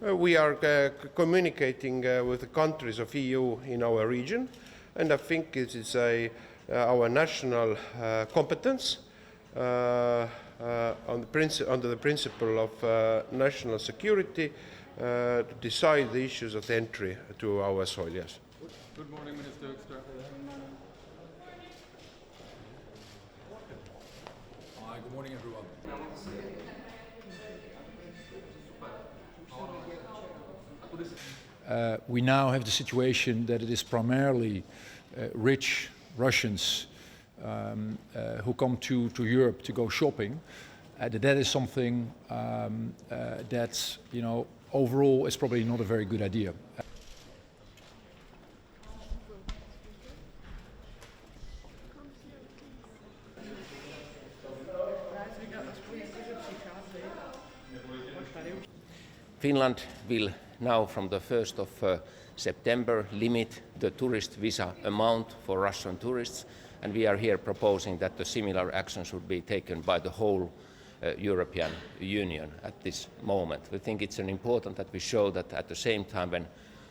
We are communicating with the countries of EU in our region, and I think it is our national competence under the principle of national security to decide the issues of entry to our soil. Yes. Good morning, Minister Hoekstra. Hi, good morning, everyone. We now have the situation that it is primarily rich Russians who come to Europe to go shopping. That is something that, overall is probably not a very good idea. Finland will now, from the 1st of September, limit the tourist visa amount for Russian tourists, and we are here proposing that the similar action should be taken by the whole European Union at this moment. We think it's important that we show that at the same time when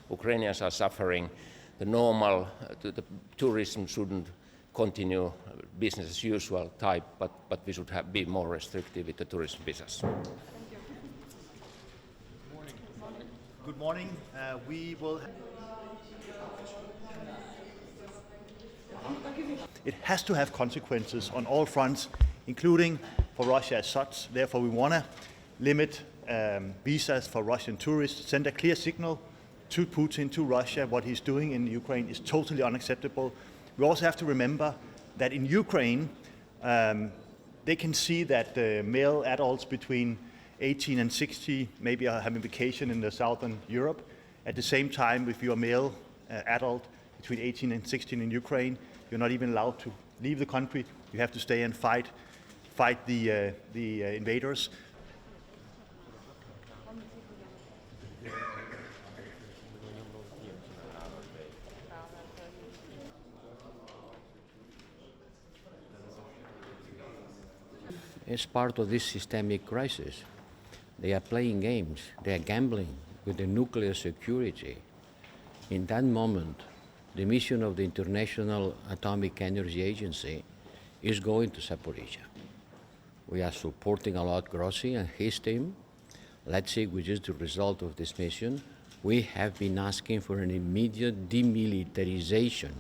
Ukrainians are suffering, the normal the tourism shouldn't continue business as usual type, but we should be more restrictive with the tourism visas. Good morning. We will. It has to have consequences on all fronts, including for Russia as such. Therefore, we want to limit visas for Russian tourists, send a clear signal to Putin, to Russia. What he's doing in Ukraine is totally unacceptable. We also have to remember that in Ukraine, they can see that male adults between 18 and 60 maybe are having vacation in the southern Europe. At the same time, if you're a male adult between 18 and 16 in Ukraine, you're not even allowed to leave the country. You have to stay and fight the invaders. As part of this systemic crisis, they are playing games, they are gambling with the nuclear security. In that moment, the mission of the International Atomic Energy Agency is going to Zaporizhia. We are supporting a lot Grossi and his team. Let's see which is the result of this mission. We have been asking for an immediate demilitarization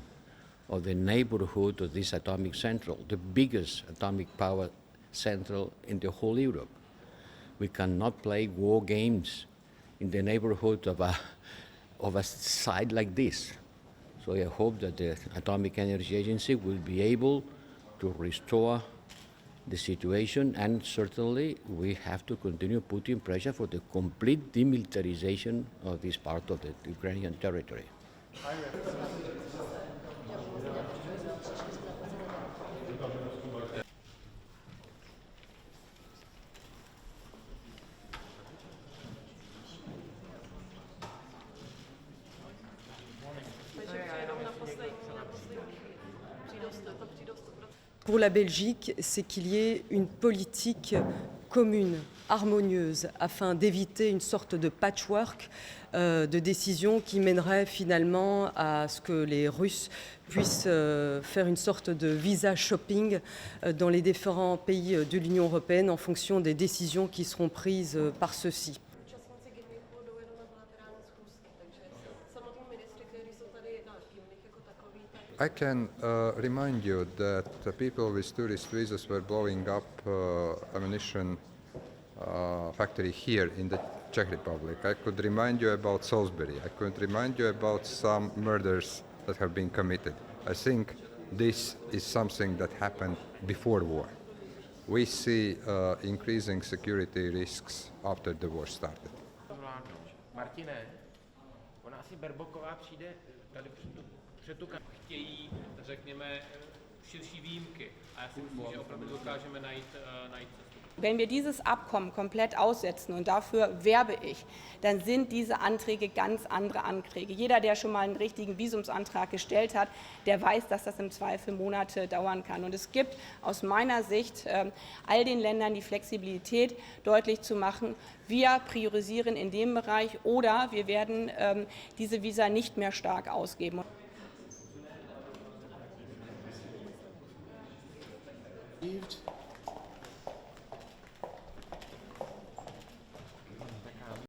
of the neighborhood of this atomic central, the biggest atomic power central in the whole Europe. We cannot play war games in the neighborhood of a site like this. So I hope that the Atomic Energy Agency will be able to restore the situation, and certainly we have to continue putting pressure for the complete demilitarization of this part of the Ukrainian territory. Pour la Belgique, c'est qu'il y ait une politique commune, harmonieuse, afin d'éviter une sorte de patchwork de décisions qui mènerait finalement à ce que les Russes puissent faire une sorte de visa shopping dans les différents pays de l'Union européenne en fonction des décisions qui seront prises par ceux-ci. I can remind you that people with tourist visas were blowing up ammunition factory here in the Czech Republic. I could remind you about Salisbury. I could remind you about some murders that have been committed. I think this is something that happened before war. We see increasing security risks after the war started. Martine, ona asi Berboková přijde tady před tu chtějí, řekněme, širší výjimky. A já si myslím, že opravdu dokážeme najít cestu. Wenn wir dieses Abkommen komplett aussetzen, und dafür werbe ich, dann sind diese Anträge ganz andere Anträge. Jeder, der schon mal einen richtigen Visumsantrag gestellt hat, der weiß, dass das im Zweifel Monate dauern kann. Und es gibt aus meiner Sicht all den Ländern die Flexibilität, deutlich zu machen, wir priorisieren in dem Bereich oder wir werden diese Visa nicht mehr stark ausgeben.